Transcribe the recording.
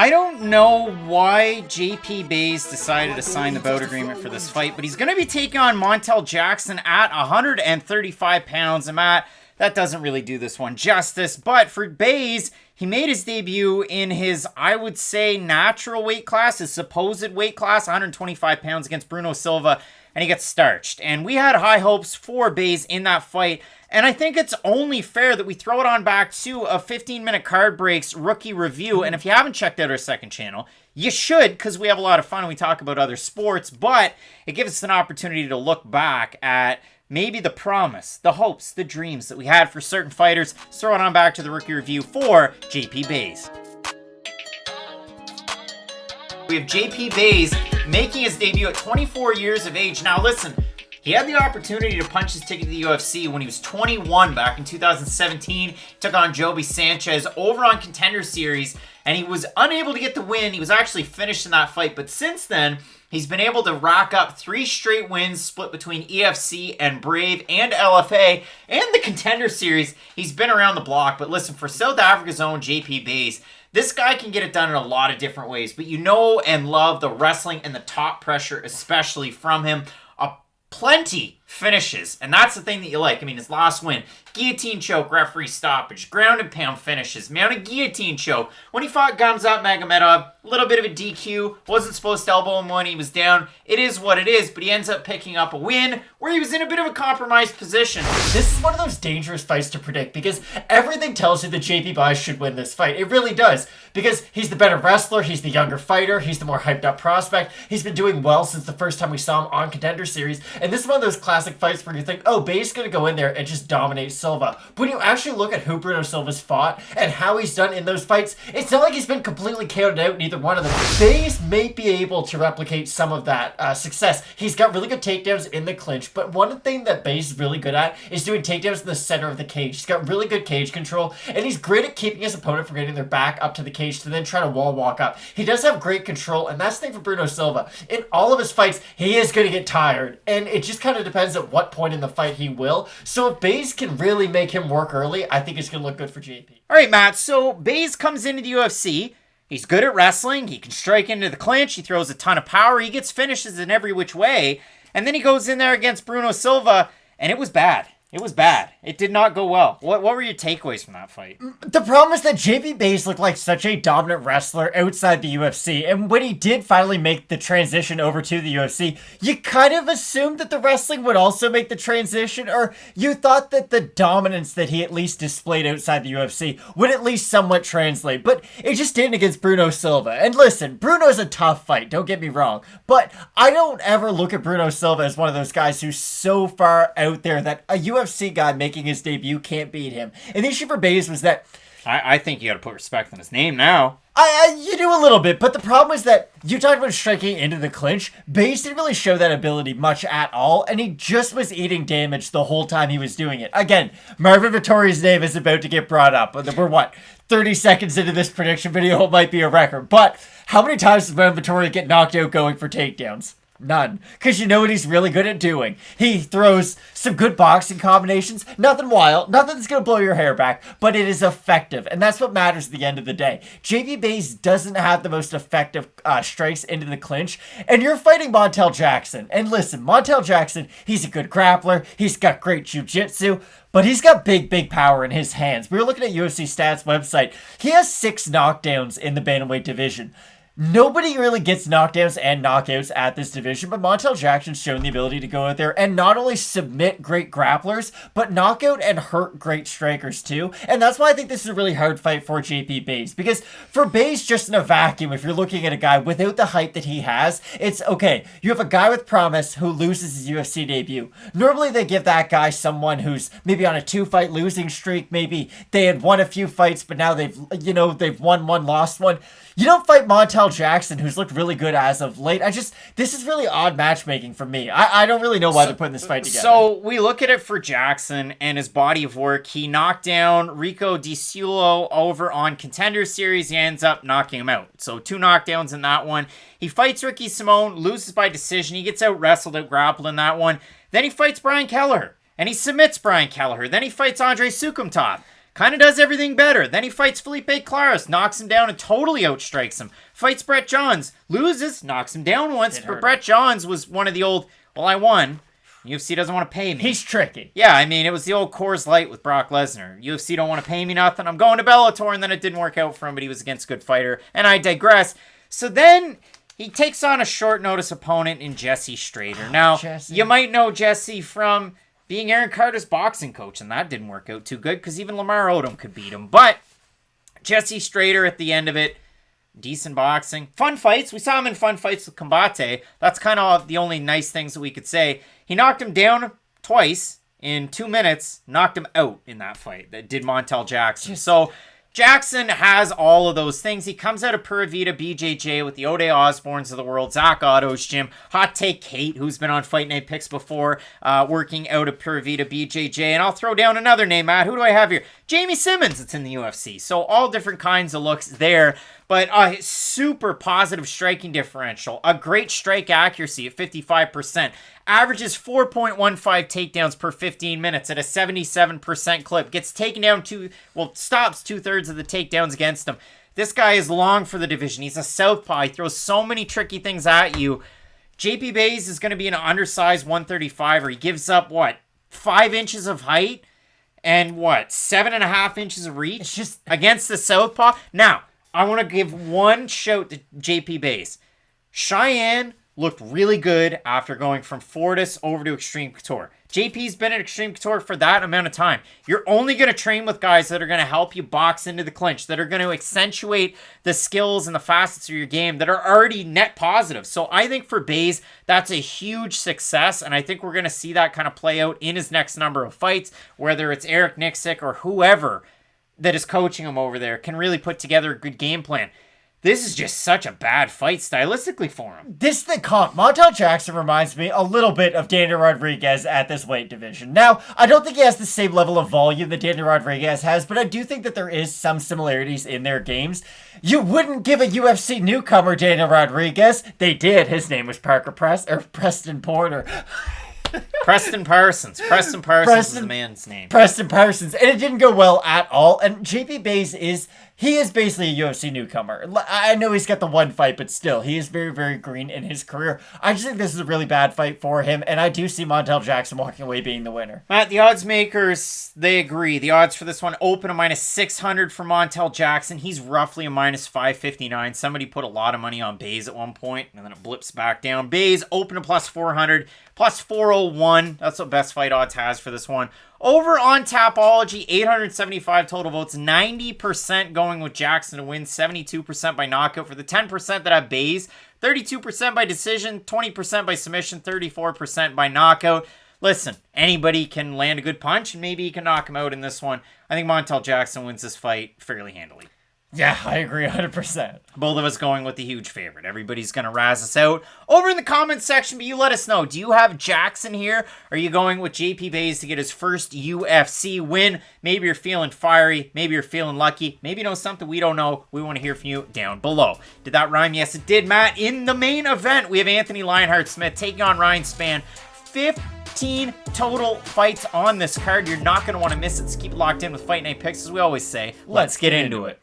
I don't know why JP Bays decided to sign the bout agreement for this fight, but he's going to be taking on Montel Jackson at 135 pounds. And Matt, that doesn't really do this one justice, but for Bays, he made his debut in his, I would say, natural weight class, his supposed weight class, 125 pounds against Bruno Silva, and he gets starched. And we had high hopes for Bays in that fight, and I think it's only fair that we throw it on back to a 15-minute card breaks rookie review. And if you haven't checked out our second channel, you should, because we have a lot of fun and we talk about other sports, but it gives us an opportunity to look back at maybe the promise, the hopes, the dreams that we had for certain fighters. Let's throw it on back to the rookie review for JP Bays. We have JP Bays making his debut at 24 years of age. Now listen, he had the opportunity to punch his ticket to the UFC when he was 21 back in 2017. Took on Joby Sanchez over on Contender Series, and he was unable to get the win. He was actually finished in that fight, but since then, he's been able to rack up 3 straight wins split between EFC and Brave and LFA and the Contender Series. He's been around the block, but listen, for South Africa's own JP Bays, this guy can get it done in a lot of different ways, but you know and love the wrestling and the top pressure, especially from him. Plenty finishes, and that's the thing that you like. I mean, his last win, guillotine choke, referee stoppage, ground and pound finishes, mounted guillotine choke. When he fought Gamzat Magomedov, a little bit of a DQ, wasn't supposed to elbow him when he was down. It is what it is, but he ends up picking up a win where he was in a bit of a compromised position. This is one of those dangerous fights to predict because everything tells you that JP Bays should win this fight. It really does, because he's the better wrestler, he's the younger fighter, he's the more hyped up prospect. He's been doing well since the first time we saw him on Contender Series, and this is one of those classic fights where you think, oh, Bays is going to go in there and just dominate Silva. But when you actually look at who Bruno Silva's fought and how he's done in those fights, it's not like he's been completely counted out in either one of them. Bays may be able to replicate some of that success. He's got really good takedowns in the clinch, but one thing that Bays is really good at is doing takedowns in the center of the cage. He's got really good cage control, and he's great at keeping his opponent from getting their back up to the cage to then try to wall walk up. He does have great control, and that's the thing for Bruno Silva. In all of his fights, he is going to get tired, and it just kind of depends at what point in the fight he will. So if Bays can really make him work early, I think it's going to look good for JP. All right, Matt, so Bays comes into the UFC. He's good at wrestling. He can strike into the clinch. He throws a ton of power. He gets finishes in every which way. And then he goes in there against Bruno Silva, and it was bad. It was bad. It did not go well. What were your takeaways from that fight? The problem is that JP Bays looked like such a dominant wrestler outside the UFC, and when he did finally make the transition over to the UFC, you kind of assumed that the wrestling would also make the transition, or you thought that the dominance that he at least displayed outside the UFC would at least somewhat translate, but it just didn't against Bruno Silva. And listen, Bruno's a tough fight, don't get me wrong, but I don't ever look at Bruno Silva as one of those guys who's so far out there that a UFC guy making his debut can't beat him. And the issue for Bays was that I think you got to put respect on his name now. You do a little bit, but the problem is that you talked about striking into the clinch. Bays didn't really show that ability much at all, and he just was eating damage the whole time he was doing it. Again, Marvin Vittori's name is about to get brought up. We're 30 seconds into this prediction video. It might be a record, but how many times does Marvin Vittori get knocked out going for takedowns? None. Because you know what he's really good at doing. He throws some good boxing combinations. Nothing wild. Nothing that's going to blow your hair back. But it is effective. And that's what matters at the end of the day. JP Bays doesn't have the most effective strikes into the clinch. And you're fighting Montel Jackson. And listen, Montel Jackson, he's a good grappler. He's got great jiu-jitsu. But he's got big power in his hands. We were looking at UFC Stats website. He has 6 knockdowns in the bantamweight division. Nobody really gets knockdowns and knockouts at this division, but Montel Jackson's shown the ability to go out there and not only submit great grapplers, but knock out and hurt great strikers too. And that's why I think this is a really hard fight for JP Bays, because for Bays, just in a vacuum, if you're looking at a guy without the hype that he has, it's okay. You have a guy with promise who loses his UFC debut. Normally they give that guy someone who's maybe on a 2-fight losing streak. Maybe they had won a few fights, but now they've won one, lost one. You don't fight Montel Jackson, who's looked really good as of late. This is really odd matchmaking for me. I don't really know why they're putting this fight together. So we look at it for Jackson and his body of work. He knocked down Rico Di Ciulo over on Contender Series. He ends up knocking him out. So 2 knockdowns in that one. He fights Ricky Simone, loses by decision. He gets out wrestled, out grappled in that one. Then he fights Brian Kelleher, and he submits Brian Kelleher. Then he fights Andre Sukumtov. kind of does everything better. Then he fights Felipe Claros, knocks him down and totally outstrikes him. Fights Brett Johns, loses, knocks him down once, but Brett Johns was one of the old, well, I won. UFC doesn't want to pay me. He's tricky. Yeah, I mean, it was the old Coors Light with Brock Lesnar. UFC don't want to pay me nothing. I'm going to Bellator, and then it didn't work out for him, but he was against a good fighter, and I digress. So then he takes on a short notice opponent in Jesse Strader. Now, you might know Jesse from being Aaron Carter's boxing coach, and that didn't work out too good because even Lamar Odom could beat him. But Jesse Strader at the end of it, decent boxing. Fun fights. We saw him in fun fights with Combate. That's kind of the only nice things that we could say. He knocked him down twice in 2 minutes, knocked him out in that fight. That did Montel Jackson. So Jackson has all of those things. He comes out of Pura Vida BJJ with the O'Day Osborns of the world, Zach Otto's gym, Hot Take Kate, who's been on Fight Night Picks before, working out of Pura Vida BJJ. And I'll throw down another name, Matt. Who do I have here? Jamie Simmons, it's in the UFC. So all different kinds of looks there. But a super positive striking differential. A great strike accuracy at 55%. Averages 4.15 takedowns per 15 minutes at a 77% clip. Gets taken down stops 2/3 of the takedowns against him. This guy is long for the division. He's a southpaw. He throws so many tricky things at you. JP Bays is going to be an undersized 135er. He gives up, 5 inches of height and 7.5 inches of reach? It's just against the southpaw. Now, I want to give one shout to JP Bays. Cheyenne looked really good after going from Fortis over to Extreme Couture. JP's been at Extreme Couture for that amount of time. You're only going to train with guys that are going to help you box into the clinch, that are going to accentuate the skills and the facets of your game that are already net positive. So I think for Bays, that's a huge success, and I think we're going to see that kind of play out in his next number of fights, whether it's Eric Nixick or whoever that is coaching him over there can really put together a good game plan. This is just such a bad fight stylistically for him. This is the comp. Montel Jackson reminds me a little bit of Daniel Rodriguez at this weight division. Now, I don't think he has the same level of volume that Daniel Rodriguez has, but I do think that there is some similarities in their games. You wouldn't give a UFC newcomer Daniel Rodriguez. They did. His name was Preston Porter. Preston Parsons. Preston Parsons is the man's name. Preston Parsons. And it didn't go well at all. And JP Bays is basically a UFC newcomer. I know he's got the one fight, but still, he is very, very green in his career. I just think this is a really bad fight for him, and I do see Montel Jackson walking away being the winner. Matt, the odds makers, they agree. The odds for this one open a -600 for Montel Jackson. He's roughly a -559. Somebody put a lot of money on Bays at one point, and then it blips back down. Bays open a +400, +401. That's what Best Fight Odds has for this one. Over on Tapology, 875 total votes, 90% going with Jackson to win, 72% by knockout. For the 10% that have Bays, 32% by decision, 20% by submission, 34% by knockout. Listen, anybody can land a good punch, and maybe he can knock him out in this one. I think Montel Jackson wins this fight fairly handily. Yeah, I agree 100%. Both of us going with the huge favorite. Everybody's going to razz us out over in the comments section, but you let us know. Do you have Jackson here? Are you going with JP Bays to get his first UFC win? Maybe you're feeling fiery. Maybe you're feeling lucky. Maybe you know something we don't know. We want to hear from you down below. Did that rhyme? Yes, it did, Matt. In the main event, we have Anthony Lionheart-Smith taking on Ryan Spann. 15 total fights on this card. You're not going to want to miss it, so keep it locked in with Fight Night Picks. As we always say, let's get into it.